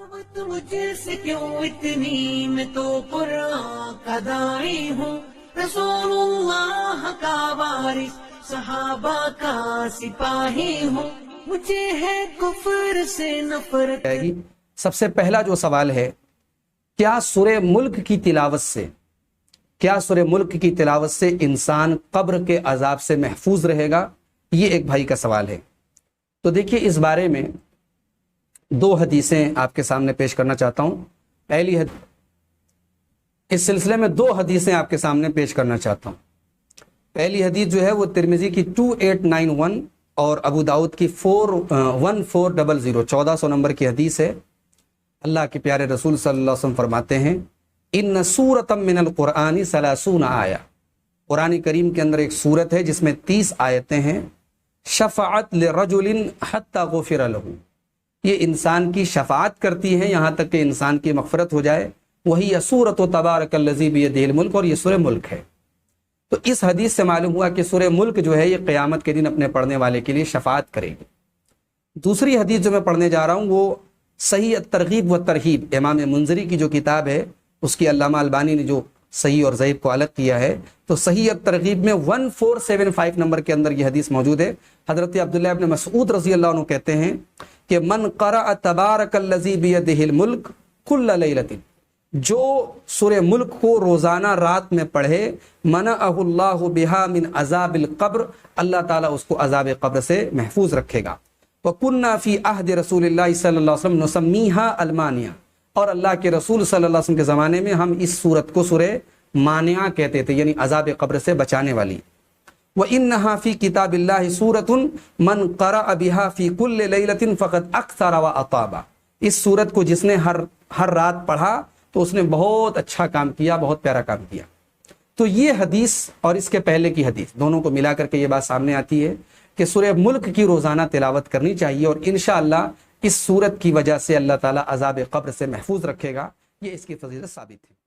तिलावत मुझसे क्यों इतनी, मैं तो कुरान का दाई हूँ, रसूलुल्लाह का वारिस, सहाबा का सिपाही हूँ, मुझे है कुफर से नफरत। सबसे पहला जो सवाल है, क्या सूरह मुल्क की तिलावत से इंसान कब्र के अजाब से महफूज रहेगा? ये एक भाई का सवाल है। तो देखिए, इस बारे में दो हदीसें आपके सामने पेश करना चाहता हूँ। इस सिलसिले में दो हदीसें आपके सामने पेश करना चाहता हूँ। पहली हदीस जो है वो तिरमिजी की 2891 और अबू दाऊद की 1400 1400 नंबर की हदीस है। अल्लाह के प्यारे रसूल सल्लल्लाहु अलैहि वसल्लम फरमाते हैं, इन्न सूरतम मिनल कुरानी सलासून आया। कुरान करीम के अंदर एक सूरत है जिसमें 30 आयतें हैं। शफाअत लिरजुलिन हत्ता गुफिर लहू, ये इंसान की शफाअत करती हैं यहाँ तक कि इंसान की मग़फ़िरत हो जाए। वही सूरत तबारकल्लज़ी बियदिहिल मुल्क, और ये सूरह मुल्क है। तो इस हदीस से मालूम हुआ कि सूरह मुल्क जो है ये क़यामत के दिन अपने पढ़ने वाले के लिए शफाअत करेगी। दूसरी हदीस जो मैं पढ़ने जा रहा हूँ वो सही तरगीब व तरहीब, इमाम मुंज़री की जो किताब है उसकी अल्लामा अलबानी ने जो सही और ज़ईफ़ को अलग किया है, तो सही तरगीब में 1475 नंबर के अंदर ये हदीस मौजूद है। हज़रत अब्दुल्लाह इब्न मसऊद रज़ी अल्लाह अन्हु कहते हैं कि मन क़रअ तबारकल्लज़ी बियदिहिल मुल्क कुल्ल लैलतिन, जो सूरह मुल्क को रोज़ाना रात में पढ़े, मनअहुल्लाहु बिहा मिन अज़ाबिल-क़ब्र, अल्लाह ताला उसको अज़ाब-ए-क़ब्र से महफूज रखेगा। व कुन्ना फ़ी अहद रसूलिल्लाहि सल्लल्लाहु अलैहि वसल्लम नुसम्मीहा अलमानिया, और अल्लाह के रसूल सल्लल्लाहु अलैहि वसल्लम के ज़माने में हम इस सूरत को सूरह मानिया कहते थे, यानी अज़ाब-ए-क़ब्र से बचाने वाली। व इन्नहा फ़ी किताबिल्लाहि सूरतुन मन क़रअ बिहा फ़ी कुल्लि लैलतिन फ़क़द अक्सर व अताबा, इस सूरत को जिसने हर रात पढ़ा तो उसने बहुत अच्छा काम किया, बहुत प्यारा काम किया। तो ये हदीस और इसके पहले की हदीस दोनों को मिला करके ये बात सामने आती है कि सूरह मुल्क की रोज़ाना तिलावत करनी चाहिए, और इंशाअल्लाह इस सूरत की वजह से अल्लाह ताला अज़ाब-ए-क़ब्र से महफूज रखेगा। ये इसकी फजीलत साबित है।